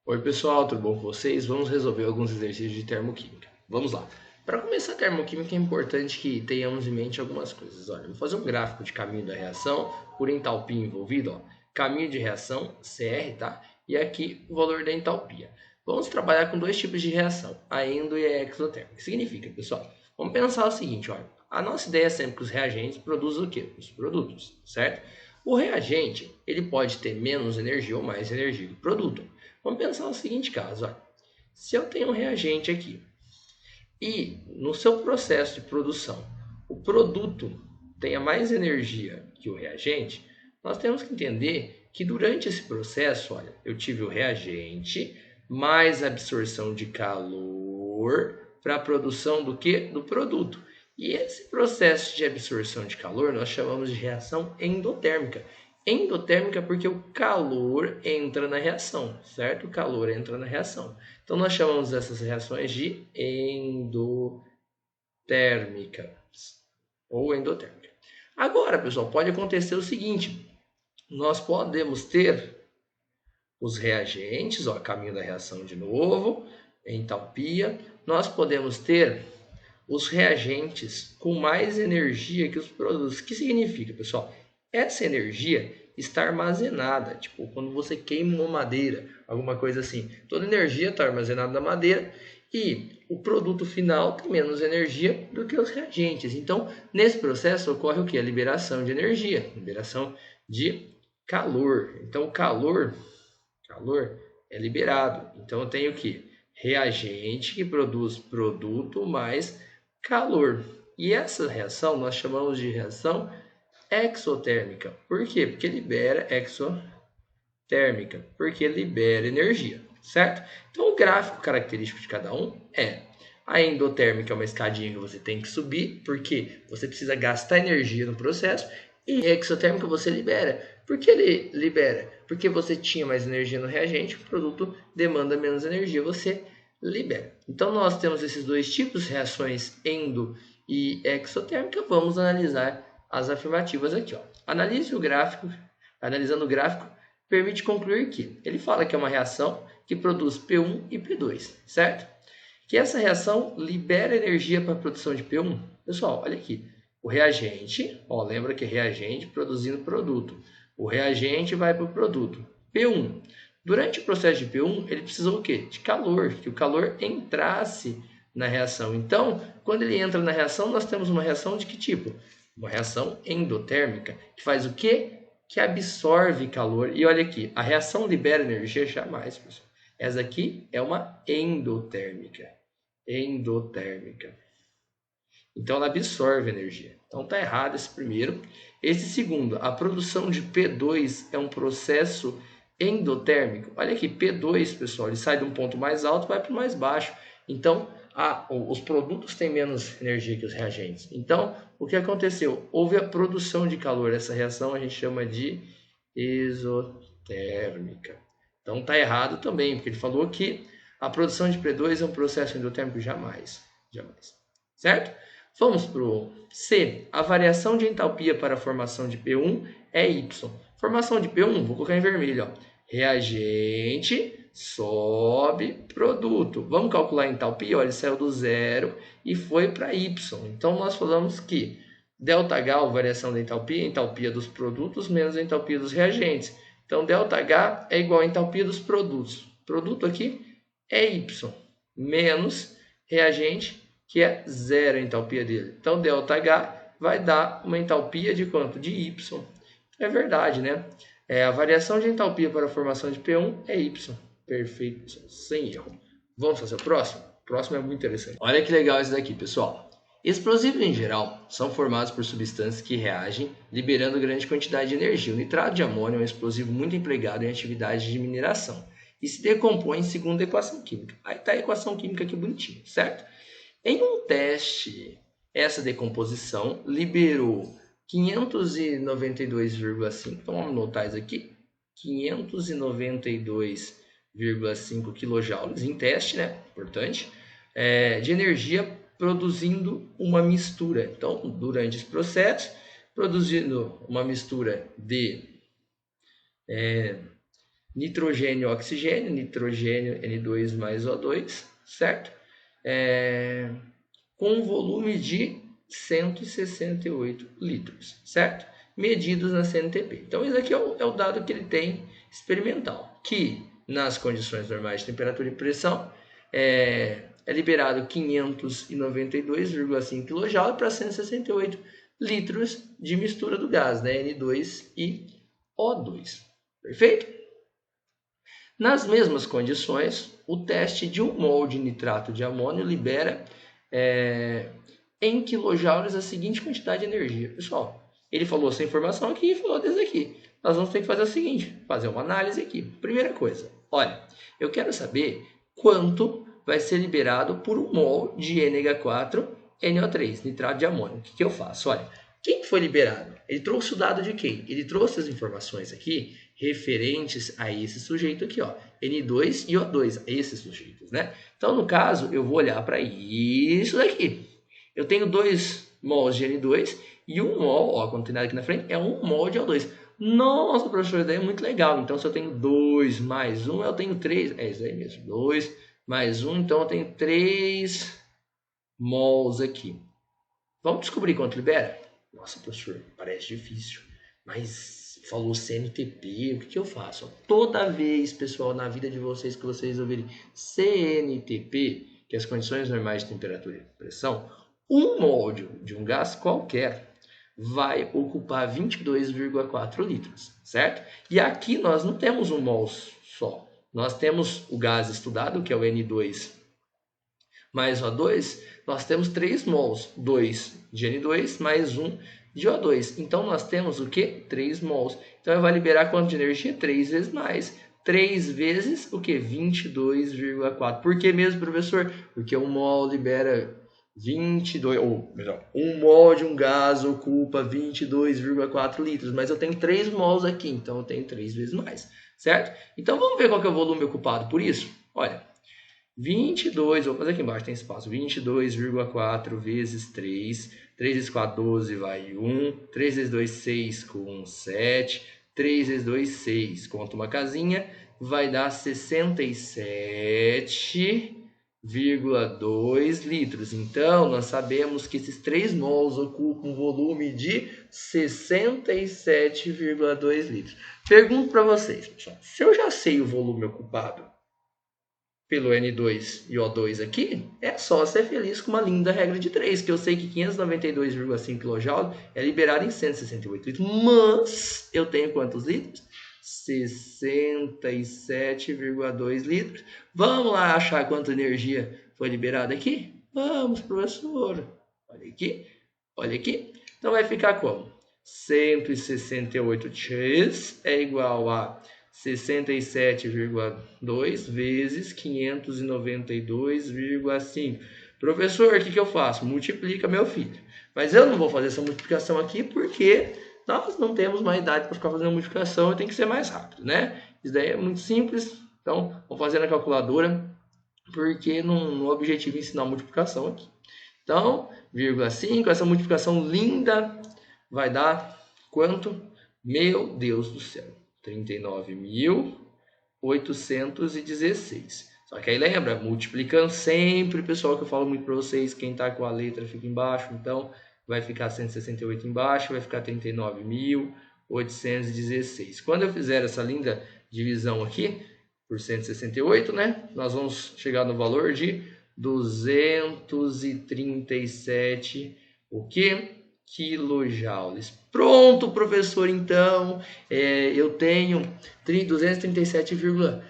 Oi pessoal, tudo bom com vocês? Vamos resolver alguns exercícios de termoquímica. Vamos lá. Para começar a termoquímica é importante que tenhamos em mente algumas coisas. Olha, vou fazer um gráfico de caminho da reação por entalpia envolvida. Ó. Caminho de reação, CR, tá? E aqui o valor da entalpia. Vamos trabalhar com dois tipos de reação, a endo e a exotérmica. O que significa, pessoal? Vamos pensar o seguinte, olha. A nossa ideia é sempre que os reagentes produzam o quê? Os produtos, certo? O reagente, ele pode ter menos energia ou mais energia que o produto. Vamos pensar no seguinte caso, olha. Se eu tenho um reagente aqui e no seu processo de produção o produto tenha mais energia que o reagente, nós temos que entender que durante esse processo, olha, eu tive o reagente mais absorção de calor para a produção do que? Do produto. E esse processo de absorção de calor nós chamamos de reação endotérmica. Endotérmica porque o calor entra na reação, certo? O calor entra na reação. Então nós chamamos essas reações de endotérmicas ou endotérmica. Agora, pessoal, pode acontecer o seguinte: nós podemos ter os reagentes, ó, caminho da reação de novo, entalpia. Nós podemos ter os reagentes com mais energia que os produtos. O que significa, pessoal? Essa energia está armazenada, tipo quando você queima uma madeira, alguma coisa assim. Toda energia está armazenada na madeira e o produto final tem menos energia do que os reagentes. Então, nesse processo ocorre o que? A liberação de energia, liberação de calor. Então, o calor é liberado. Então, eu tenho que reagente que produz produto mais calor. E essa reação nós chamamos de reação exotérmica. Por quê? Porque libera exotérmica, porque libera energia, certo? Então o gráfico característico de cada um é: a endotérmica é uma escadinha que você tem que subir, porque você precisa gastar energia no processo, e a exotérmica você libera. Por que ele libera? Porque você tinha mais energia no reagente, o produto demanda menos energia, você libera. Então nós temos esses dois tipos, reações endo e exotérmica. Vamos analisar as afirmativas aqui. Ó. Analise o gráfico, analisando o gráfico, permite concluir que ele fala que é uma reação que produz P1 e P2, certo? Que essa reação libera energia para a produção de P1. Pessoal, olha aqui. O reagente, ó, lembra que é reagente produzindo produto. O reagente vai para o produto. P1. Durante o processo de P1, ele precisou o quê? De calor, que o calor entrasse na reação. Então, quando ele entra na reação, nós temos uma reação de que tipo? Uma reação endotérmica, que faz o quê? Que absorve calor. E olha aqui, a reação libera energia? Jamais, pessoal. Essa aqui é uma endotérmica. Endotérmica. Então ela absorve energia. Então está errado esse primeiro. Esse segundo, a produção de P2 é um processo endotérmico. Olha aqui, P2, pessoal, ele sai de um ponto mais alto e vai para o mais baixo. Então, os produtos têm menos energia que os reagentes. Então, o que aconteceu? Houve a produção de calor. Essa reação a gente chama de exotérmica. Então está errado também, porque ele falou que a produção de P2 é um processo endotérmico. Jamais. Jamais. Certo? Vamos para o C. A variação de entalpia para a formação de P1 é Y. Formação de P1, vou colocar em vermelho. Ó. Reagente sobe produto. Vamos calcular a entalpia? Olha, ele saiu do zero e foi para Y. Então, nós falamos que ΔH, variação da entalpia, entalpia dos produtos menos a entalpia dos reagentes. Então, ΔH é igual a entalpia dos produtos. Produto aqui é Y, menos reagente, que é zero a entalpia dele. Então, ΔH vai dar uma entalpia de quanto? De Y. É verdade, né? A variação de entalpia para a formação de P1 é Y. Perfeito, sem erro. Vamos fazer o próximo? O próximo é muito interessante. Olha que legal esse daqui, pessoal. Explosivos em geral são formados por substâncias que reagem, liberando grande quantidade de energia. O nitrato de amônio é um explosivo muito empregado em atividades de mineração e se decompõe segundo a equação química. Aí está a equação química aqui bonitinha, certo? Em um teste, essa decomposição liberou 592,5, então vamos anotar isso aqui, 592,5 kJ em teste, né? Importante, de energia produzindo uma mistura. Então, durante esse processo, produzindo uma mistura de nitrogênio e oxigênio, nitrogênio N2 mais O2, certo? Com um volume de 168 litros, certo? Medidos na CNTP. Então, esse aqui é o dado que ele tem experimental, que nas condições normais de temperatura e pressão é liberado 592,5 kJ para 168 litros de mistura do gás, né? N2 e O2. Perfeito? Nas mesmas condições, o teste de 1 mol de nitrato de amônio libera em quilojoules a seguinte quantidade de energia. Pessoal, ele falou essa informação aqui e falou desse aqui. Nós vamos ter que fazer o seguinte, fazer uma análise aqui. Primeira coisa, olha, eu quero saber quanto vai ser liberado por 1 mol de NH4NO3, nitrato de amônio. O que eu faço? Olha, quem foi liberado? Ele trouxe o dado de quem? Ele trouxe as informações aqui referentes a esse sujeito aqui, ó, N2 e O2, esses sujeitos, né? Então, no caso, eu vou olhar para isso daqui. Eu tenho 2 mols de N2 e 1 mol, ó, quando tem nada aqui na frente, é 1 mol de O2. Nossa, professor, isso daí é muito legal. Então, se eu tenho 2 mais 1, eu tenho 3. É isso aí mesmo, 2 mais 1, então eu tenho 3 mols aqui. Vamos descobrir quanto libera? Nossa, professor, parece difícil, mas falou CNTP, o que eu faço? Toda vez, pessoal, na vida de vocês que vocês ouvirem CNTP, que é as condições normais de temperatura e pressão, 1 mol de um gás qualquer vai ocupar 22,4 litros, certo? E aqui nós não temos 1 mol só. Nós temos o gás estudado, que é o N2 mais O2, nós temos 3 mols, 2 de N2 mais 1 de O2. Então, nós temos o quê? 3 mols. Então, vai liberar quanto de energia? 3 vezes mais. 3 vezes o quê? 22,4. Por que mesmo, professor? Porque 1 mol libera 22, ou melhor, 1 mol de um gás ocupa 22,4 litros, mas eu tenho 3 mols aqui, então eu tenho 3 vezes mais, certo? Então, vamos ver qual que é o volume ocupado por isso? Olha, 22, vou fazer aqui embaixo, tem espaço, 22,4 vezes 3, 3 vezes 4, 12, vai 1, 3 vezes 2, 6, com 7, 3 vezes 2, 6, conta uma casinha, vai dar 67,2 litros. Então, nós sabemos que esses 3 mols ocupam um volume de 67,2 litros. Pergunto para vocês, pessoal, se eu já sei o volume ocupado pelo N2 e O2 aqui, é só ser feliz com uma linda regra de 3, que eu sei que 592,5 kJ é liberado em 168 litros, mas eu tenho quantos litros? 67,2 litros. Vamos lá achar quanta energia foi liberada aqui? Vamos, professor. Olha aqui, olha aqui. Então vai ficar como? 168x é igual a 67,2 vezes 592,5. Professor, o que eu faço? Multiplica, meu filho. Mas eu não vou fazer essa multiplicação aqui porque nós não temos mais idade para ficar fazendo multiplicação e tem que ser mais rápido, né? Isso daí é muito simples. Então, vou fazer na calculadora porque no objetivo é ensinar multiplicação aqui. Então, 0,5, essa multiplicação linda vai dar quanto? Meu Deus do céu. 39.816. Só que aí lembra, multiplicando sempre, pessoal, que eu falo muito para vocês, quem está com a letra fica embaixo, então vai ficar 168 embaixo, vai ficar 39.816. Quando eu fizer essa linda divisão aqui, por 168, né, nós vamos chegar no valor de 237, o quê? Quilojoules. Pronto, professor, então, eu tenho 237,0,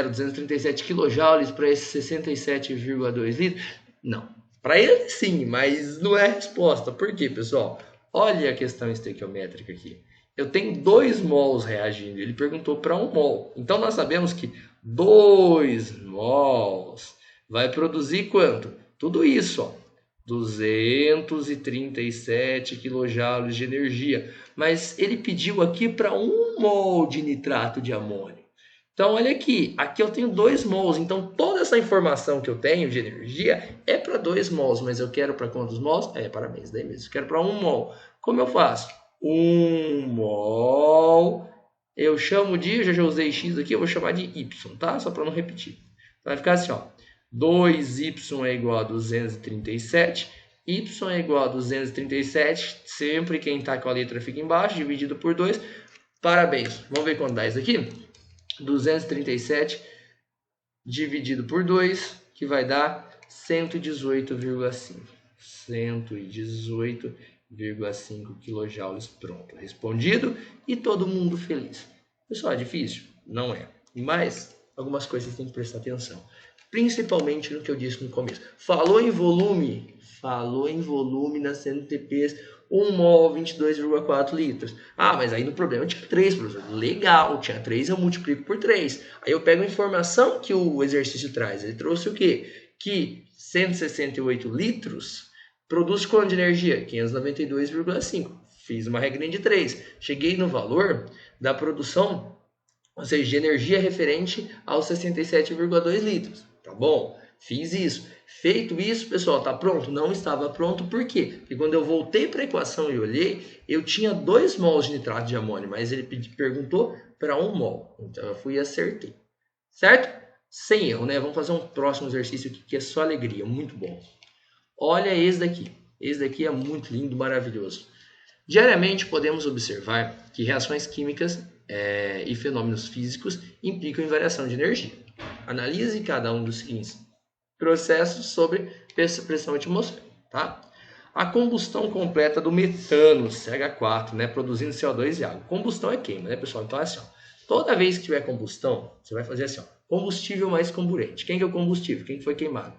237 quilojoules para esses 67,2 litros? Não, para ele sim, mas não é a resposta. Por quê, pessoal? Olha a questão estequiométrica aqui. Eu tenho 2 mols reagindo, ele perguntou para 1 mol. Então, nós sabemos que 2 mols vai produzir quanto? Tudo isso, ó. 237 quilojoules de energia, mas ele pediu aqui para 1 mol de nitrato de amônio. Então, olha aqui, aqui eu tenho 2 mols, então toda essa informação que eu tenho de energia é para 2 mols, mas eu quero para quantos mols? Parabéns, daí mesmo, eu quero para 1 mol. Como eu faço? 1 mol eu chamo de, eu já usei x aqui, eu vou chamar de y, tá? Só para não repetir. Então, vai ficar assim, ó. 2y é igual a 237, y é igual a 237, sempre quem está com a letra fica embaixo, dividido por 2. Parabéns. Vamos ver quanto dá isso aqui? 237 dividido por 2, que vai dar 118,5. 118,5 kJ. Pronto, respondido e todo mundo feliz. Pessoal, é difícil? Não é. Mas algumas coisas tem que prestar atenção. Principalmente no que eu disse no começo. Falou em volume nas CNTPs, 1 mol, 22,4 litros. Ah, mas aí no problema tinha 3, professor. Legal, tinha 3, eu multiplico por 3. Aí eu pego a informação que o exercício traz. Ele trouxe o quê? Que 168 litros produz quanto de energia? 592,5. Fiz uma regrinha de 3. Cheguei no valor da produção, ou seja, de energia referente aos 67,2 litros. Tá bom? Fiz isso. Feito isso, pessoal, tá pronto? Não estava pronto, por quê? Porque quando eu voltei para a equação e olhei, eu tinha 2 mols de nitrato de amônio, mas ele perguntou para 1 mol. Então eu fui e acertei. Certo? Sem erro, né? Vamos fazer um próximo exercício aqui que é só alegria, muito bom. Olha esse daqui. Esse daqui é muito lindo, maravilhoso. Diariamente podemos observar que reações químicas e fenômenos físicos implicam em variação de energia. Analise cada um dos seguintes processos sobre pressão atmosférica. Tá? A combustão completa do metano, CH4, né, produzindo CO2 e água. Combustão é queima, né, pessoal? Então é assim, ó, toda vez que tiver combustão, você vai fazer assim, ó, combustível mais comburente. Quem que é o combustível? Quem que foi queimado?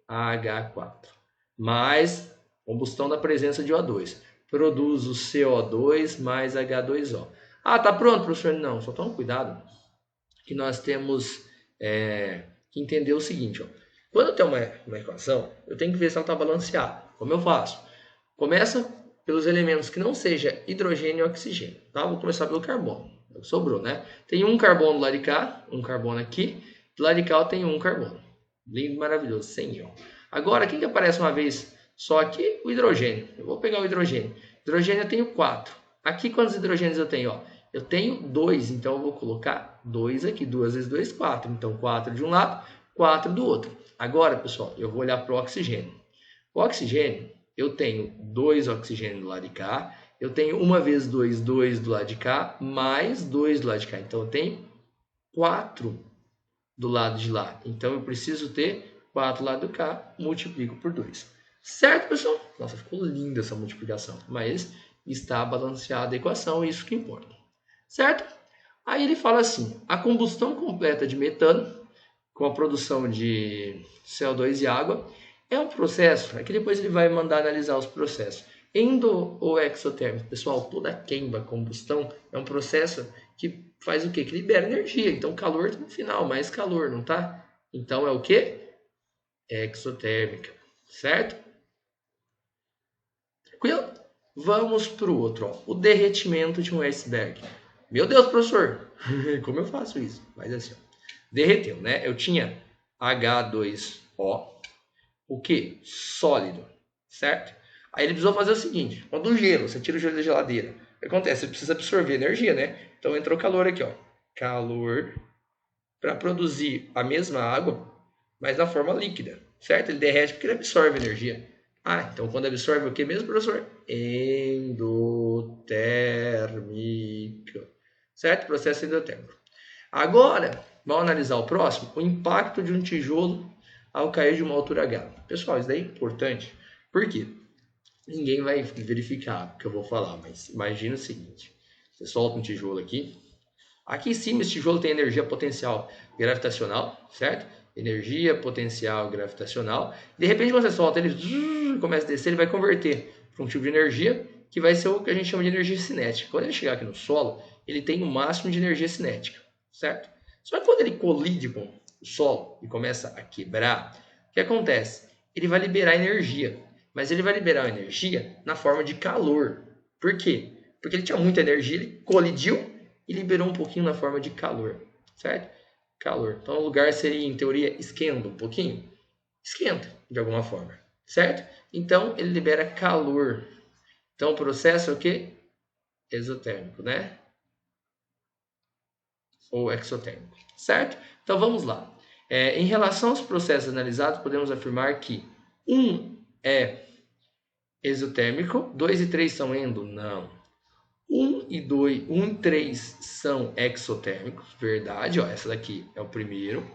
CH4. Mais combustão da presença de O2. Produz o CO2 mais H2O. Ah, tá pronto, professor? Não, só toma cuidado que nós temos que entender o seguinte, ó. Quando eu tenho uma equação, eu tenho que ver se ela está balanceada. Como eu faço? Começa pelos elementos que não seja hidrogênio e oxigênio. Tá? Vou começar pelo carbono. Sobrou, né? Tem um carbono do lado de cá, um carbono aqui. Do lado de cá eu tenho um carbono. Lindo, maravilhoso, sem íon. Agora, quem que aparece uma vez só aqui? O hidrogênio. Eu vou pegar o hidrogênio. Hidrogênio eu tenho 4. Aqui quantos hidrogênios eu tenho? Ó? Eu tenho 2, então eu vou colocar 2 aqui. 2 vezes 2, 4. Então 4 de um lado, 4 do outro. Agora, pessoal, eu vou olhar para o oxigênio. O oxigênio, eu tenho 2 oxigênios do lado de cá. Eu tenho 1 vezes 2, 2 do lado de cá, mais 2 do lado de cá. Então eu tenho 4 do lado de lá. Então eu preciso ter 4 do lado de cá, multiplico por 2. Certo, pessoal? Nossa, ficou linda essa multiplicação. Mas está balanceada a equação, isso que importa. Certo? Aí ele fala assim, a combustão completa de metano, com a produção de CO2 e água, é um processo, aqui depois ele vai mandar analisar os processos, endo ou exotérmico. Pessoal, toda queima, combustão, é um processo que faz o quê? Que libera energia, então calor no final, mais calor, não tá? Então é o quê? Exotérmica, certo? Tranquilo? Vamos para o outro, ó, o derretimento de um iceberg. Meu Deus, professor, como eu faço isso? Mas assim, ó, derreteu, né? Eu tinha H2O, o que? Sólido, certo? Aí ele precisou fazer o seguinte, quando o gelo, você tira o gelo da geladeira, o que acontece? Você precisa absorver energia, né? Então entrou calor aqui, ó, calor para produzir a mesma água, mas na forma líquida, certo? Ele derrete porque ele absorve energia. Ah, então quando absorve o que mesmo, professor? Endotérmico. Certo? Processo endotérmico. Agora, vamos analisar o próximo. O impacto de um tijolo ao cair de uma altura H. Pessoal, isso daí é importante. Por quê? Ninguém vai verificar o que eu vou falar, mas imagina o seguinte. Você solta um tijolo aqui. Aqui em cima, esse tijolo tem energia potencial gravitacional, certo? Energia potencial gravitacional. De repente, quando você solta ele, começa a descer, ele vai converter para um tipo de energia que vai ser o que a gente chama de energia cinética. Quando ele chegar aqui no solo, ele tem o máximo de energia cinética, certo? Só que quando ele colide com o solo e começa a quebrar, o que acontece? Ele vai liberar energia, mas ele vai liberar energia na forma de calor. Por quê? Porque ele tinha muita energia, ele colidiu e liberou um pouquinho na forma de calor, certo? Calor. Então o lugar seria, em teoria, esquenta um pouquinho. Esquenta, de alguma forma, certo? Então ele libera calor. Então o processo é o quê? Exotérmico, né? ou exotérmico, certo? Então vamos lá. Em relação aos processos analisados, podemos afirmar que 1 é exotérmico, 2 e 3 são endo? Não. 1 e 3 são exotérmicos, verdade, ó, essa daqui é o primeiro,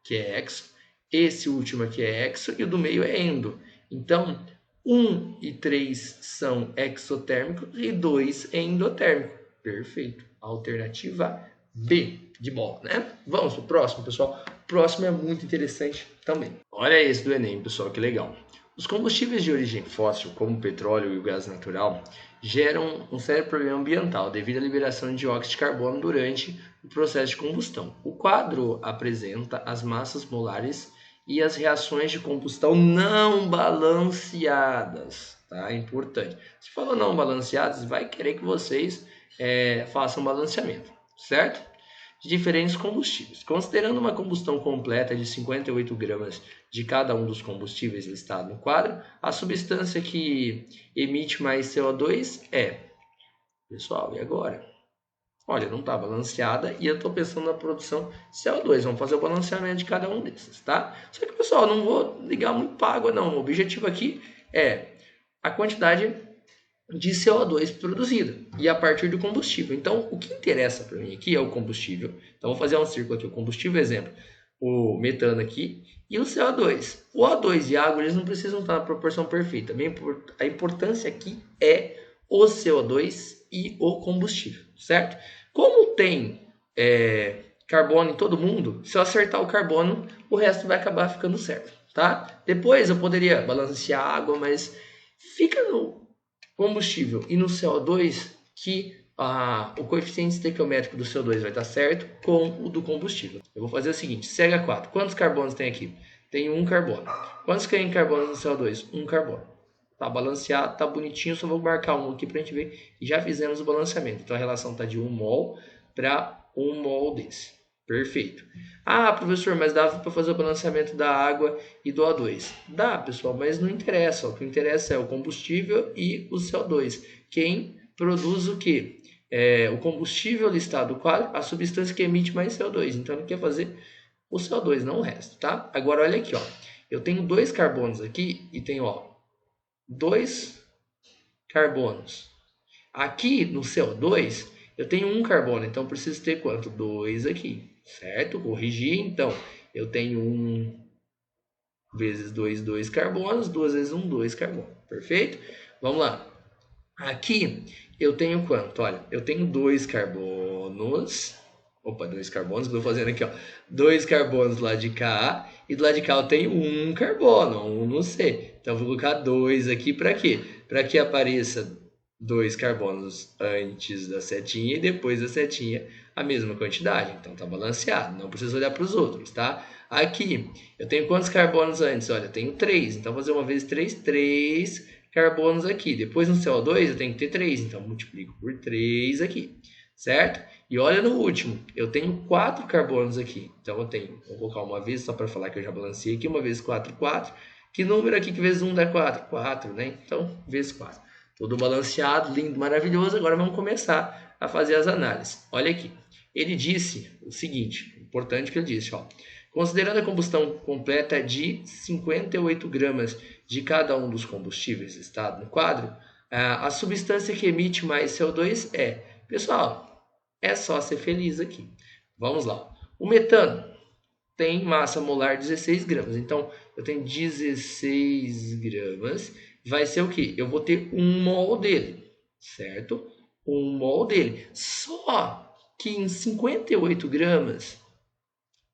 que é exo, esse último aqui é exo e o do meio é endo. Então, 1 e 3 são exotérmicos e 2 é endotérmico. Perfeito. Alternativa B de bola, né? Vamos pro próximo, pessoal. O próximo é muito interessante também. Olha esse do Enem, pessoal, que legal. Os combustíveis de origem fóssil, como o petróleo e o gás natural, geram um sério problema ambiental devido à liberação de dióxido de carbono durante o processo de combustão. O quadro apresenta as massas molares e as reações de combustão não balanceadas. Tá? É importante. Se falou não balanceadas, vai querer que vocês façam balanceamento, certo? De diferentes combustíveis. Considerando uma combustão completa de 58 gramas de cada um dos combustíveis listados no quadro, a substância que emite mais CO2 é... Pessoal, e agora? Olha, não está balanceada e eu estou pensando na produção de CO2. Vamos fazer o balanceamento de cada um desses, tá? Só que, pessoal, não vou ligar muito para água, não. O objetivo aqui é a quantidade de CO2 produzida e a partir do combustível. Então, o que interessa para mim aqui é o combustível. Então, vou fazer um círculo aqui. O combustível, exemplo, o metano aqui e o CO2. O O2 e a água, eles não precisam estar na proporção perfeita. A importância aqui é o CO2 e o combustível, certo? Como tem carbono em todo mundo, se eu acertar o carbono, o resto vai acabar ficando certo, tá? Depois eu poderia balancear a água, mas fica no combustível e no CO2 que o coeficiente estequiométrico do CO2 vai estar certo com o do combustível. Eu vou fazer o seguinte, CH4, quantos carbonos tem aqui? Tem um carbono. Quantos tem carbono no CO2? Um carbono. Tá balanceado, tá bonitinho, só vou marcar um aqui para a gente ver e já fizemos o balanceamento. Então a relação está de 1 mol para 1 mol desse. Perfeito. Ah, professor, mas dava para fazer o balanceamento da água e do O2. Dá, pessoal, mas não interessa. O que interessa é o combustível e o CO2. Quem produz o quê? O combustível listado no quadro, a substância que emite mais CO2. Então ele quer fazer o CO2, não o resto, tá? Agora olha aqui, ó. Eu tenho 2 carbonos aqui e tenho, ó, 2 carbonos. Aqui no CO2 eu tenho 1 carbono, então eu preciso ter quanto? 2 aqui, certo? Corrigir, então eu tenho 1 vezes 2 carbonos, 2 vezes 1, 2 carbonos, perfeito? Vamos lá. Aqui eu tenho quanto? Olha, eu tenho 2 carbonos. Opa, 2 carbonos, estou fazendo aqui, ó. 2 carbonos do lado de cá e do lado de cá eu tenho 1 carbono, 1 no C. Então eu vou colocar 2 aqui para quê? Para que apareça 2 carbonos antes da setinha e depois da setinha a mesma quantidade. Então tá balanceado, não precisa olhar para os outros, tá? Aqui eu tenho quantos carbonos antes? Olha, eu tenho 3, então vou fazer 1 vezes 3, 3 carbonos aqui. Depois no CO2 eu tenho que ter 3, então multiplico por 3 aqui, certo? E olha no último, eu tenho 4 carbonos aqui. Então eu tenho, vou colocar uma vez só para falar que eu já balanceei aqui, 1 vezes 4, 4. Que número aqui que vezes 1 dá 4? 4, né? Então, vezes 4. Tudo balanceado, lindo, maravilhoso. Agora vamos começar a fazer as análises. Olha aqui, ele disse o seguinte, importante que ele disse, ó. Considerando a combustão completa de 58 gramas de cada um dos combustíveis listados no quadro, a substância que emite mais CO2 é... Pessoal, é só ser feliz aqui. Vamos lá. O metano tem massa molar 16 gramas. Então, eu tenho 16 gramas. Vai ser o quê? Eu vou ter 1 mol dele, certo? 1 mol dele. Só que em 58 gramas...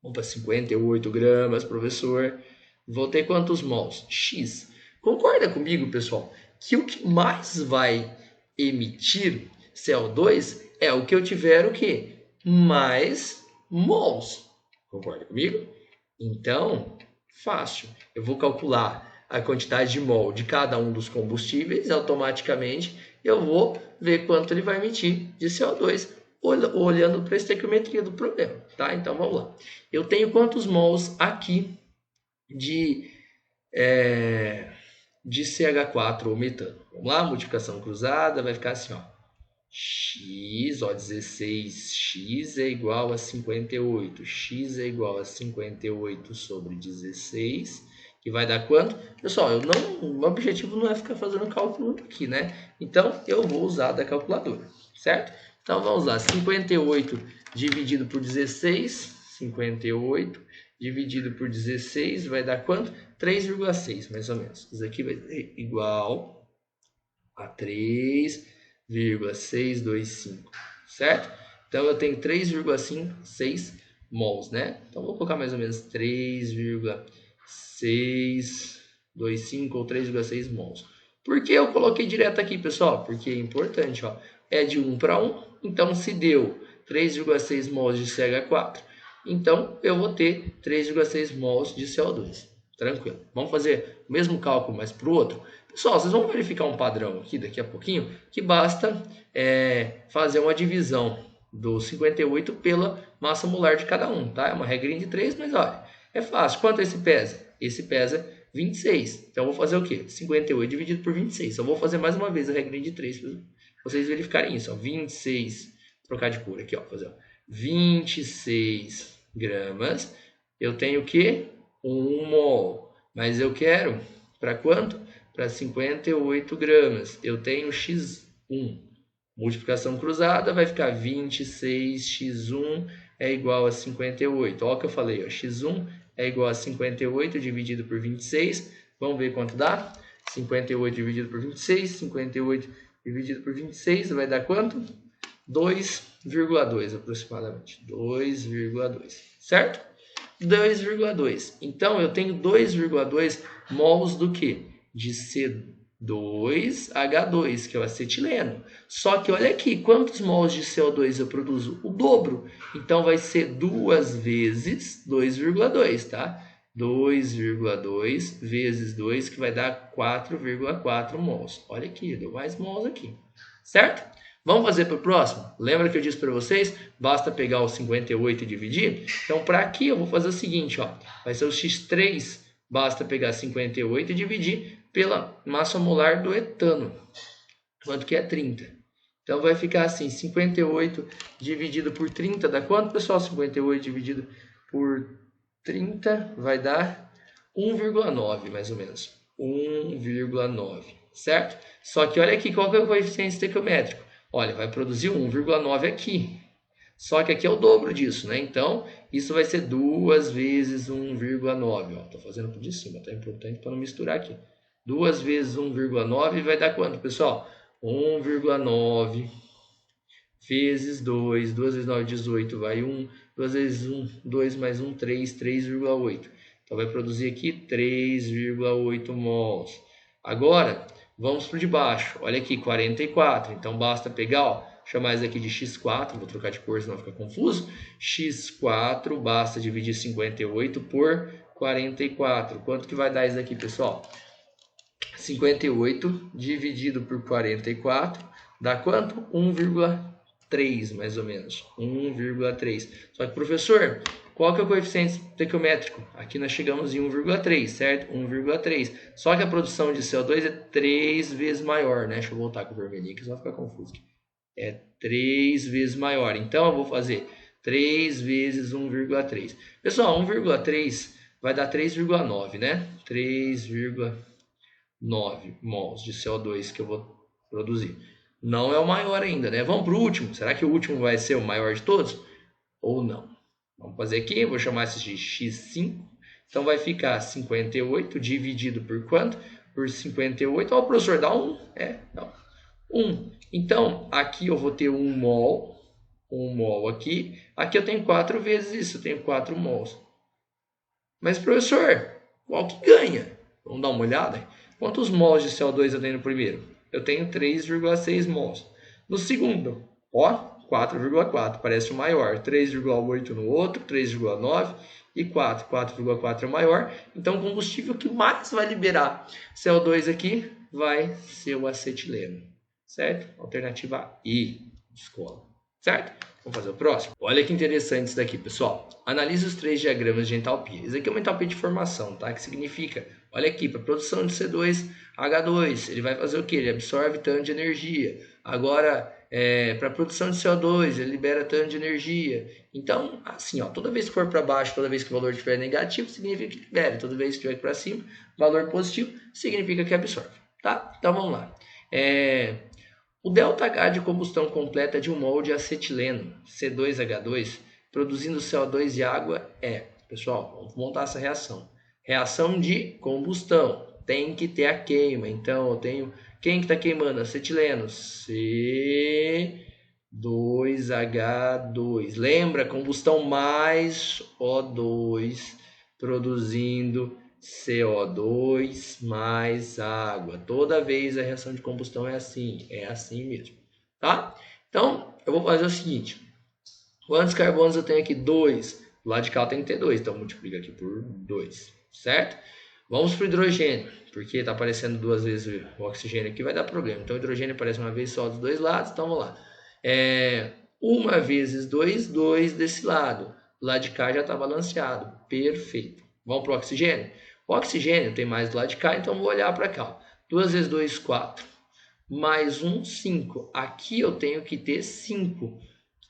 Opa, 58 gramas, professor. Vou ter quantos mols? X. Concorda comigo, pessoal, que o que mais vai emitir CO2 é o que eu tiver o quê? Mais mols. Concorda comigo? Então, fácil. Eu vou calcular a quantidade de mol de cada um dos combustíveis e automaticamente eu vou ver quanto ele vai emitir de CO2 olhando para a estequiometria do problema, tá? Então, vamos lá. Eu tenho quantos mols aqui de CH4 ou metano? Vamos lá, multiplicação cruzada, vai ficar assim, ó. X, ó, 16x é igual a 58. X é igual a 58 sobre 16, que vai dar quanto? Pessoal, o meu objetivo não é ficar fazendo cálculo aqui, né? Então, eu vou usar da calculadora, certo? Então, vamos lá, 58 dividido por 16, 58 dividido por 16 vai dar quanto? 3,6, mais ou menos. Isso aqui vai ser igual a 3,625, certo? Então, eu tenho 3,56 mols, né? Então, vou colocar mais ou menos 3,625 ou 3,6 mols. Por que eu coloquei direto aqui, pessoal? Porque é importante, ó. É de 1 para 1, então se deu 3,6 mols de CH4, então eu vou ter 3,6 mols de CO2. Tranquilo. Vamos fazer o mesmo cálculo, mas para o outro. Pessoal, vocês vão verificar um padrão aqui daqui a pouquinho, que basta fazer uma divisão do 58 pela massa molar de cada um, tá? É uma regrinha de 3, mas olha, é fácil. Quanto esse pesa? Esse pesa 26. Então, eu vou fazer o quê? 58 dividido por 26. Eu vou fazer mais uma vez a regrinha de 3 para vocês verificarem isso. Ó. 26, trocar de cor aqui, ó, fazer, ó. 26 gramas. Eu tenho o quê? 1 mol. Mas eu quero para quanto? Para 58 gramas. Eu tenho x1. Multiplicação cruzada vai ficar 26x1 é igual a 58. Olha o que eu falei, ó, x1 é igual a 58 dividido por 26. Vamos ver quanto dá? 58 dividido por 26, 58 dividido por 26 vai dar quanto? 2,2 aproximadamente. 2,2, certo? 2,2. Então, eu tenho 2,2 mols do que? De C2H2, que é o acetileno. Só que olha aqui, quantos mols de CO2 eu produzo? O dobro. Então, vai ser 2 vezes 2,2, tá? 2,2 vezes 2, que vai dar 4,4 mols. Olha aqui, deu mais mols aqui, certo? Vamos fazer para o próximo? Lembra que eu disse para vocês? Basta pegar o 58 e dividir? Então, para aqui, eu vou fazer o seguinte, ó. Vai ser o x3, basta pegar 58 e dividir pela massa molar do etano. Quanto que é 30. Então, vai ficar assim, 58 dividido por 30 dá quanto, pessoal? 58 dividido por 30 vai dar 1,9, mais ou menos. 1,9, certo? Só que olha aqui, qual que é o coeficiente estequiométrico? Olha, vai produzir 1,9 aqui. Só que aqui é o dobro disso, né? Então, isso vai ser 2 vezes 1,9. Estou fazendo por de cima, tá? É importante para não misturar aqui. 2 vezes 1,9 vai dar quanto, pessoal? 1,9 vezes 2. 2 vezes 9, 18, vai 1. 2 vezes 1, 2 mais 1, 3, 3,8. Então, vai produzir aqui 3,8 mols. Agora, vamos para o de baixo. Olha aqui, 44. Então, basta pegar, ó, chamar isso aqui de x4. Vou trocar de cor, senão fica confuso. x4, basta dividir 58 por 44. Quanto que vai dar isso aqui, pessoal? 58 dividido por 44 dá quanto? 1,3, mais ou menos. 1,3. Só que, professor, qual que é o coeficiente estequiométrico? Aqui nós chegamos em 1,3, certo? 1,3. Só que a produção de CO2 é 3 vezes maior, né? Deixa eu voltar com o vermelhinho, que senão vai ficar confuso. É 3 vezes maior. Então, eu vou fazer 3 vezes 1,3. Pessoal, 1,3 vai dar 3,9, né? 3,9 mols de CO2 que eu vou produzir. Não é o maior ainda, né? Vamos para o último. Será que o último vai ser o maior de todos? Ou não? Vamos fazer aqui, vou chamar esse de x5. Então, vai ficar 58 dividido por quanto? Por 58. Ó, o professor, dá 1? Não. 1. Então, aqui eu vou ter 1 mol. 1 mol aqui. Aqui eu tenho 4 vezes isso, eu tenho 4 mols. Mas, professor, qual que ganha? Vamos dar uma olhada? Quantos mols de CO2 eu tenho no primeiro? Eu tenho 3,6 mols. No segundo, ó, 4,4, parece o maior. 3,8 no outro, 3,9 e 4. 4,4 é o maior. Então, o combustível que mais vai liberar CO2 aqui vai ser o acetileno. Certo? Alternativa I, escola. Certo? Vamos fazer o próximo? Olha que interessante isso daqui, pessoal. Analise os 3 diagramas de entalpia. Isso aqui é uma entalpia de formação, tá? Que significa, olha aqui, para a produção de C2H2, ele vai fazer o quê? Ele absorve tanto de energia. Agora, para a produção de CO2, ele libera tanto de energia. Então, assim, ó, toda vez que for para baixo, toda vez que o valor estiver negativo, significa que libera. Toda vez que estiver para cima, valor positivo, significa que absorve. Tá? Então, vamos lá. O ΔH de combustão completa de um mol de acetileno, C2H2, produzindo CO2 e água pessoal, vamos montar essa reação. Reação de combustão, tem que ter a queima. Então, eu tenho, quem que está queimando? Acetileno, C2H2. Lembra? Combustão mais O2, produzindo CO2 mais água. Toda vez a reação de combustão é assim mesmo, tá? Então, eu vou fazer o seguinte. Quantos carbonos eu tenho aqui? 2. Do lado de cá tem que ter 2, então multiplica aqui por 2, certo? Vamos para o hidrogênio, porque está aparecendo duas vezes o oxigênio aqui, vai dar problema. Então o hidrogênio aparece uma vez só dos dois lados, então vamos lá. 1 vezes 2, 2 desse lado. Do lado de cá já está balanceado, perfeito. Vamos para o oxigênio? O oxigênio tem mais do lado de cá, então vou olhar para cá. 2 vezes 2, 4. Mais 1, 5. Aqui eu tenho que ter 5. O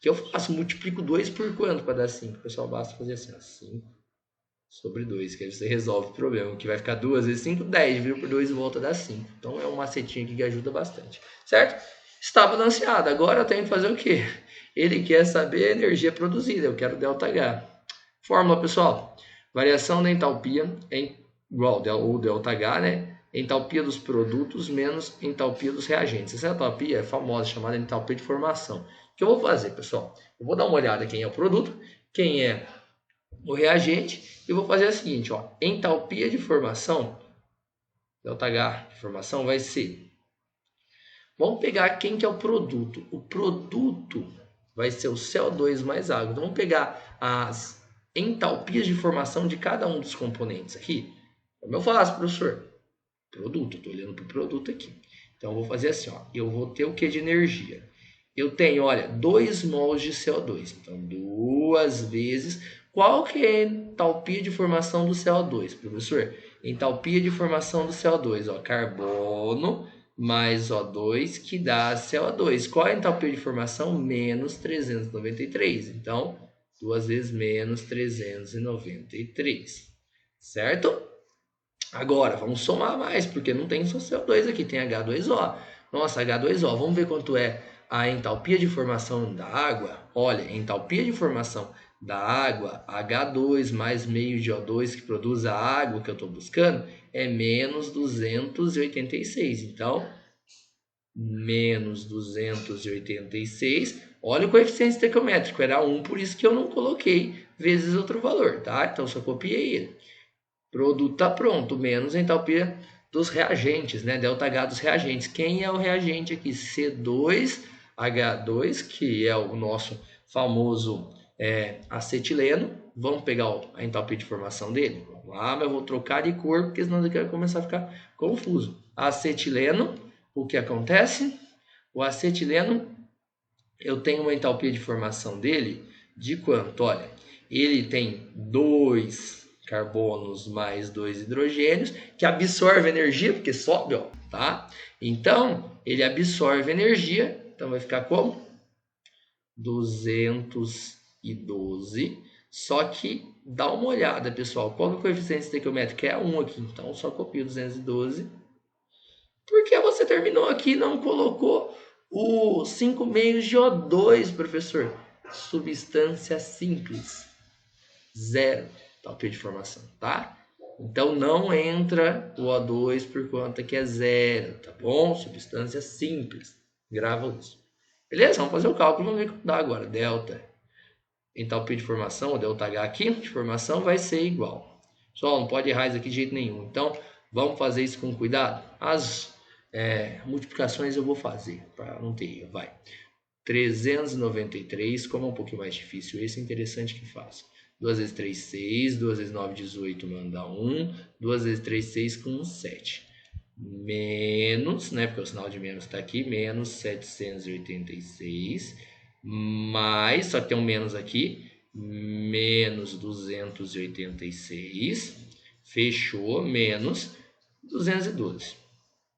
que eu faço? Multiplico 2 por quanto para dar 5? Pessoal, basta fazer assim, ó, 5 sobre 2, que aí você resolve o problema, que vai ficar 2 vezes 5, 10, vira por 2 e volta a dar 5. Então é um macetinho aqui que ajuda bastante, certo? Está balanceado, agora eu tenho que fazer o quê? Ele quer saber a energia produzida, eu quero ΔH. Fórmula, pessoal, variação da entalpia é igual ao ΔH, né? Entalpia dos produtos menos entalpia dos reagentes. Essa entalpia é famosa, chamada entalpia de formação. O que eu vou fazer, pessoal? Eu vou dar uma olhada quem é o produto, quem é o reagente, e vou fazer o seguinte, ó, entalpia de formação, ΔH de formação vai ser, vamos pegar quem que é o produto. O produto vai ser o CO2 mais água. Então vamos pegar as entalpias de formação de cada um dos componentes aqui. Como eu faço, professor? Produto, estou olhando para o produto aqui. Então eu vou fazer assim, ó, eu vou ter o que de energia? Eu tenho, olha, 2 mols de CO2. Então, 2 vezes. Qual que é a entalpia de formação do CO2, professor? Entalpia de formação do CO2, ó, carbono mais O2 que dá CO2. Qual é a entalpia de formação? Menos 393. Então, 2 vezes menos 393. Certo? Agora, vamos somar mais, porque não tem só CO2 aqui, tem H2O. Nossa, H2O, vamos ver quanto é a entalpia de formação da água. Olha, entalpia de formação da água, H2 mais meio de O2 que produz a água que eu estou buscando, é menos 286. Então, menos 286. Olha o coeficiente estequiométrico, era 1, por isso que eu não coloquei vezes outro valor, tá? Então, só copiei ele. Produto está pronto, menos a entalpia dos reagentes, né? ΔH dos reagentes. Quem é o reagente aqui? C2H2, que é o nosso famoso acetileno. Vamos pegar a entalpia de formação dele? Vamos lá, mas eu vou trocar de cor, porque senão daqui vai começar a ficar confuso. Acetileno, o que acontece? O acetileno, eu tenho uma entalpia de formação dele de quanto? Olha, ele tem 2 carbonos mais 2 hidrogênios, que absorve energia, porque sobe, ó, tá? Então, ele absorve energia, então vai ficar como? 212, só que dá uma olhada, pessoal, qual que é o coeficiente estequiométrico? É 1 aqui, então só copio 212. Por que você terminou aqui e não colocou o 5 meios de O2, professor? Substância simples. 0 entalpia de formação, tá? Então não entra o O2 por conta que é 0, tá bom? Substância simples. Grava isso. Beleza? Vamos fazer o cálculo, vamos ver o que dá agora. Delta entalpia de formação, o ΔH aqui, de formação, vai ser igual. Só não pode errar isso aqui de jeito nenhum. Então, vamos fazer isso com cuidado. As multiplicações eu vou fazer, para não ter erro, vai. 393, como é um pouquinho mais difícil, esse é interessante que faça. 2 vezes 3, 6. 2 vezes 9, 18, manda 1. 2 vezes 3, 6 com 7. Menos, né? Porque o sinal de menos está aqui. Menos 786. Mais, só que tem um menos aqui. Menos 286. Fechou. Menos 212.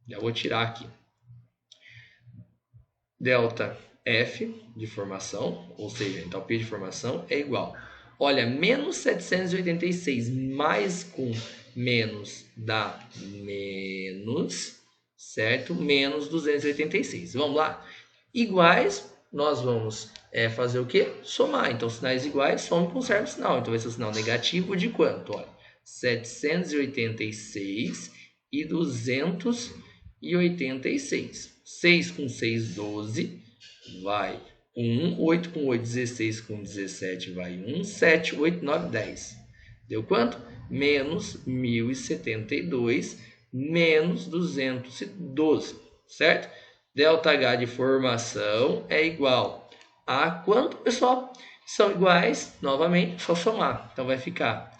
Já vou tirar aqui. Delta F de formação, ou seja, a entalpia de formação é igual. Olha, menos 786 mais com menos dá menos, certo? Menos 286. Vamos lá? Iguais, nós vamos fazer o quê? Somar. Então, sinais iguais, soma e conserva o sinal. Então, vai ser o sinal negativo de quanto? Olha, 786 e 286. 6 com 6, 12, vai 1. 8 com 8, 16 com 17, vai 1. 7, 8, 9, 10. Deu quanto? Menos 1072, menos 212, certo? ΔH de formação é igual a quanto, pessoal? São iguais, novamente, só somar. Então, vai ficar...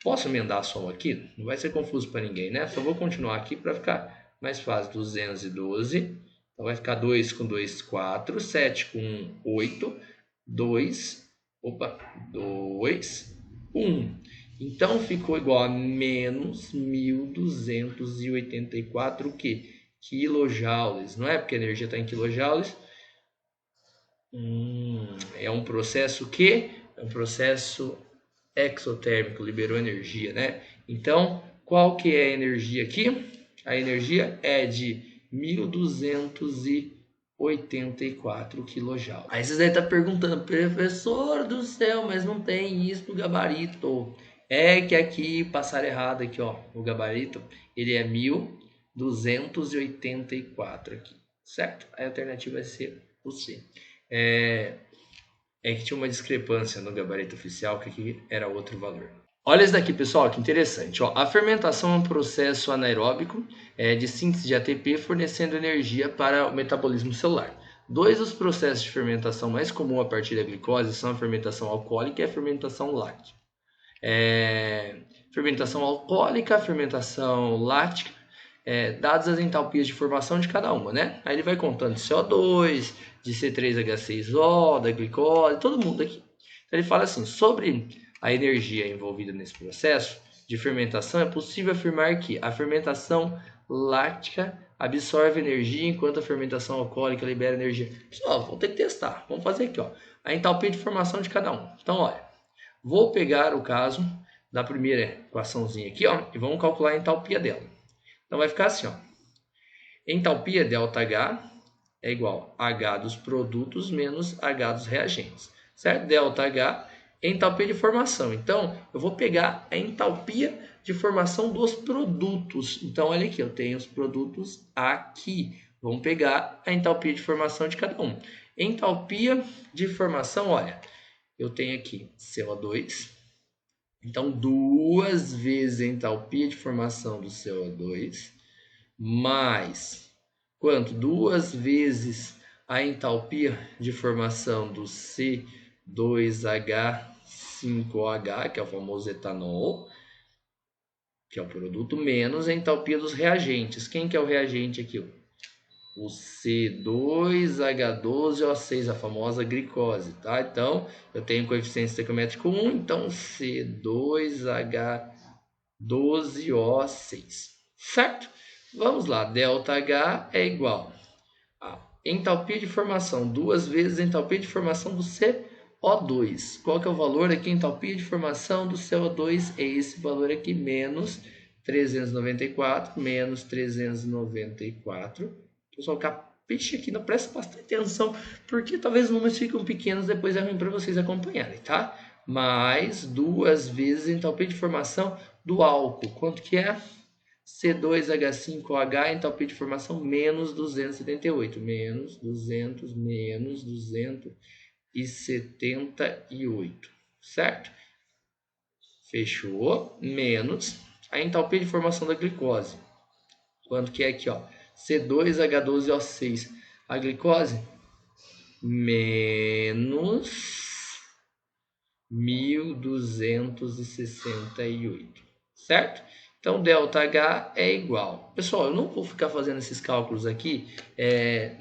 Posso emendar a soma aqui? Não vai ser confuso para ninguém, né? Só vou continuar aqui para ficar mais fácil. 212. Então, vai ficar 2 com 2, 4. 7 com 1, 8. 2, 1. Então, ficou igual a menos 1.284 o quê? Quilojoules. Não é porque a energia está em quilojoules. É um processo que? É um processo exotérmico, liberou energia, né? Então, qual que é a energia aqui? A energia é de 1.284 kJ. Aí vocês devem estar perguntando, professor do céu, mas não tem isso no gabarito. É que aqui passaram errado aqui, ó, o gabarito, ele é 1.284 aqui, certo? A alternativa vai ser o C. É que tinha uma discrepância no gabarito oficial, que aqui era outro valor. Olha isso daqui, pessoal, que interessante. Ó, a fermentação é um processo anaeróbico de síntese de ATP, fornecendo energia para o metabolismo celular. Dois dos processos de fermentação mais comuns a partir da glicose são a fermentação alcoólica e a fermentação láctea. Fermentação alcoólica, fermentação láctea, dadas as entalpias de formação de cada uma, né? Aí ele vai contando de CO2, de C3H6O, da glicose, todo mundo aqui. Então ele fala assim, sobre a energia envolvida nesse processo de fermentação, é possível afirmar que a fermentação láctea absorve energia, enquanto a fermentação alcoólica libera energia. Pessoal, vamos ter que testar. Vamos fazer aqui, ó, a entalpia de formação de cada um. Então, olha, vou pegar o caso da primeira equaçãozinha aqui, ó, e vamos calcular a entalpia dela. Então, vai ficar assim, ó. Entalpia ΔH é igual a H dos produtos menos H dos reagentes, certo? ΔH é entalpia de formação. Então, eu vou pegar a entalpia de formação dos produtos. Então, olha aqui, eu tenho os produtos aqui. Vamos pegar a entalpia de formação de cada um. Entalpia de formação, olha, eu tenho aqui CO2. Então, 2 vezes a entalpia de formação do CO2, mais quanto? 2 vezes a entalpia de formação do C2H5OH, que é o famoso etanol, que é o produto, menos a entalpia dos reagentes. Quem que é o reagente aqui? O C2H12O6, a famosa glicose, tá? Então, eu tenho coeficiente estequiométrico 1, então C2H12O6, certo? Vamos lá, ΔH é igual a entalpia de formação, 2 vezes a entalpia de formação do CO2. Qual que é o valor aqui? Entalpia de formação do CO2 é esse valor aqui, menos 394, menos 394. Pessoal, capricha aqui, não presta bastante atenção, porque talvez os números ficam pequenos, depois é ruim para vocês acompanharem, tá? Mais 2 vezes a entalpia de formação do álcool. Quanto que é? C2H5OH, entalpia de formação, menos 278. Menos 200, menos 278. Certo? Fechou. Menos a entalpia de formação da glicose. Quanto que é aqui, ó? C2H12O6. A glicose, menos 1268. Certo? Então, ΔH é igual. Pessoal, eu não vou ficar fazendo esses cálculos aqui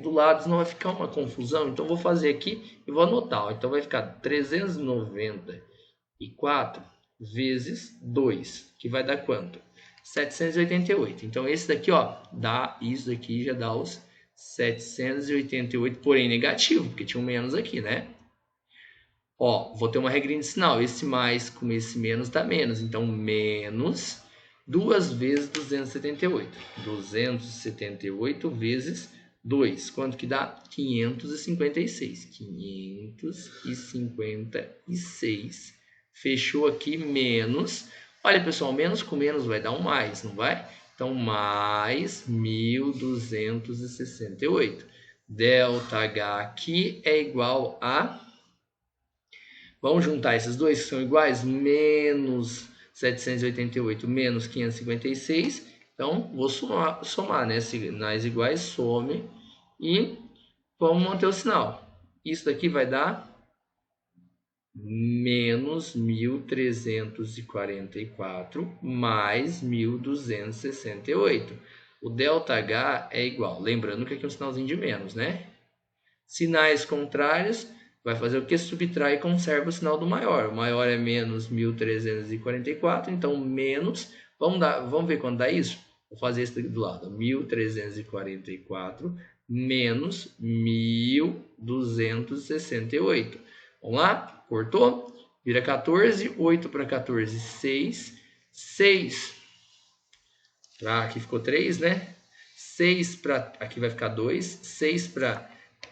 do lado, senão vai ficar uma confusão. Então, vou fazer aqui e vou anotar. Ó. Então, vai ficar 394 vezes 2, que vai dar quanto? 788. Então, esse daqui, ó, dá isso daqui, já dá os 788, porém negativo, porque tinha um menos aqui, né? Ó, vou ter uma regrinha de sinal. Esse mais com esse menos dá menos. Então, menos 2 vezes 278. 278 vezes 2. Quanto que dá? 556. 556. Fechou aqui, menos. Olha, pessoal, menos com menos vai dar um mais, não vai? Então, mais 1.268. ΔH aqui é igual a... Vamos juntar esses dois que são iguais? Menos 788 menos 556. Então, vou somar, né? Sinais iguais, some. E vamos manter o sinal. Isso daqui vai dar menos 1.344 mais 1.268. O ΔH é igual. Lembrando que aqui é um sinalzinho de menos, né? Sinais contrários, vai fazer o que? Subtrai e conserva o sinal do maior. O maior é menos 1.344, então menos... Vamos ver quando dá isso? Vou fazer isso aqui do lado. 1.344 menos 1.268. Vamos lá? Cortou? Vira 14. 8 para 14, 6. 6 para... Aqui ficou 3, né? 6 para... Aqui vai ficar 2. 6 para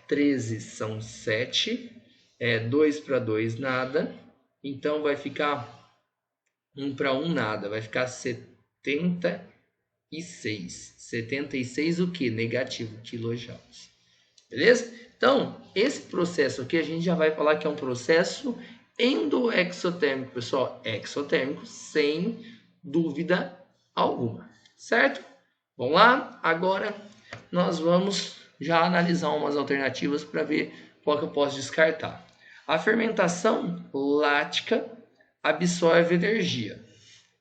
13 são 7. 2 para 2, nada. Então, vai ficar 1 para 1, nada. Vai ficar 76. 76 o que? Negativo, quilojoules. Beleza? Então, esse processo aqui a gente já vai falar que é um processo endoexotérmico, pessoal. Exotérmico, sem dúvida alguma. Certo? Vamos lá? Agora, nós vamos já analisar umas alternativas para ver qual que eu posso descartar. A fermentação lática absorve energia,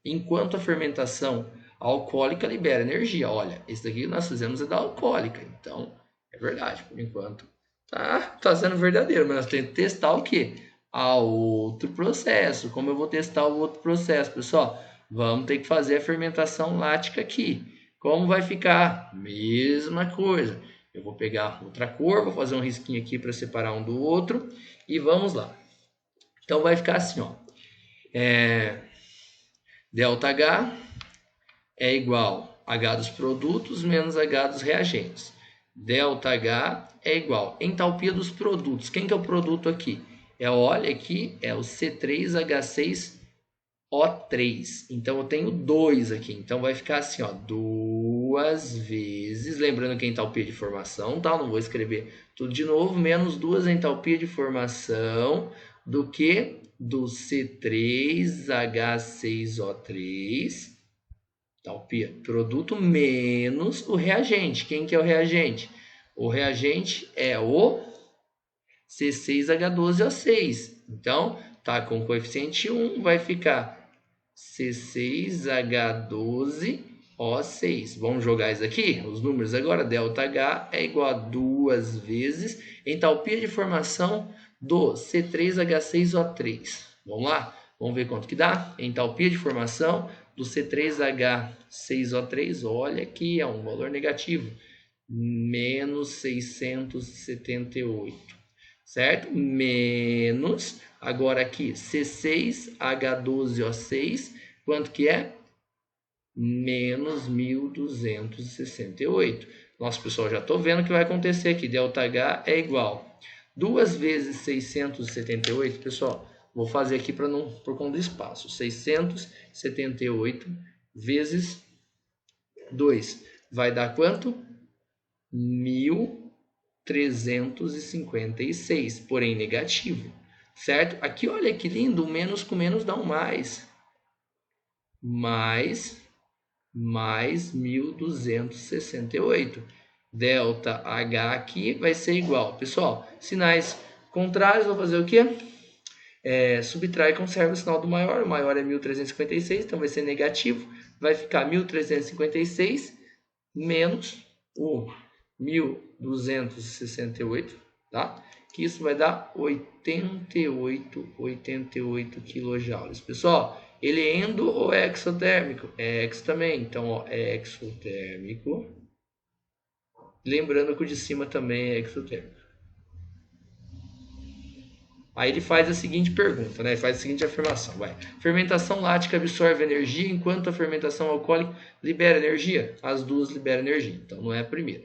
enquanto a fermentação alcoólica libera energia. Olha, esse daqui que nós fizemos é da alcoólica, então é verdade, por enquanto tá sendo verdadeiro, mas nós temos que testar o quê? Outro processo. Como eu vou testar o outro processo, pessoal? Vamos ter que fazer a fermentação lática aqui. Como vai ficar? Mesma coisa. Eu vou pegar outra cor, vou fazer um risquinho aqui para separar um do outro e vamos lá. Então vai ficar assim, ó. ΔH é igual a H dos produtos menos H dos reagentes. ΔH é igual a entalpia dos produtos. Quem que é o produto aqui? Olha aqui, é o C3H6O3. Então eu tenho 2 aqui. Então vai ficar assim, ó, 2 vezes, lembrando que é entalpia de formação, tá? Não vou escrever tudo de novo, menos 2 entalpia de formação do que do C3H6O3, entalpia, produto menos o reagente. Quem que é o reagente? O reagente é o C6H12O6. Então, tá com coeficiente 1, vai ficar C6H12O6. Vamos jogar isso aqui? Os números agora. ΔH é igual a 2 vezes entalpia de formação do C3H6O3. Vamos lá? Vamos ver quanto que dá? Entalpia de formação do C3H6O3. Olha aqui, é um valor negativo. Menos 678. Certo? Menos, agora aqui, C6H12O6, quanto que é? Menos 1.268. Nossa, pessoal, já estou vendo o que vai acontecer aqui. ΔH é igual 2 vezes 678, pessoal, vou fazer aqui por conta do espaço. 678 vezes 2 vai dar quanto? 1.356, porém negativo, certo? Aqui, olha que lindo, o menos com menos dá um mais. Mais 1.268. ΔH aqui vai ser igual. Pessoal, sinais contrários, vou fazer o quê? Subtrai e conserva o sinal do maior. O maior é 1.356, então vai ser negativo. Vai ficar 1.356 menos o 1.268, tá? Que isso vai dar 88 quilojoules. Pessoal, ele é endo ou é exotérmico? É exo também. Então, ó, é exotérmico. Lembrando que o de cima também é exotérmico. Aí ele faz a seguinte pergunta, né? Ele faz a seguinte afirmação, vai. Fermentação lática absorve energia, enquanto a fermentação alcoólica libera energia? As duas liberam energia, então não é a primeira.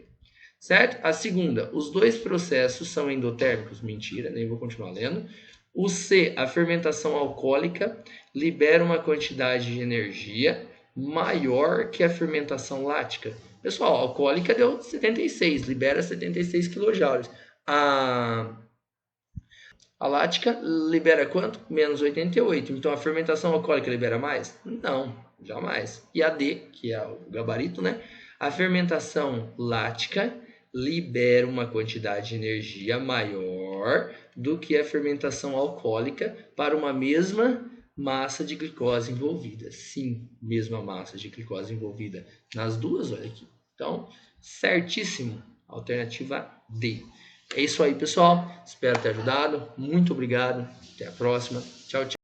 Certo? A segunda, os dois processos são endotérmicos? Mentira, nem vou continuar lendo. O C, a fermentação alcoólica libera uma quantidade de energia maior que a fermentação lática. Pessoal, a alcoólica deu 76, libera 76 kJ. A lática libera quanto? Menos 88. Então a fermentação alcoólica libera mais? Não, jamais. E a D, que é o gabarito, né? A fermentação lática libera uma quantidade de energia maior do que a fermentação alcoólica para uma mesma massa de glicose envolvida. Sim, mesma massa de glicose envolvida nas duas, olha aqui. Então, certíssimo. Alternativa D. É isso aí, pessoal. Espero ter ajudado. Muito obrigado. Até a próxima. Tchau, tchau.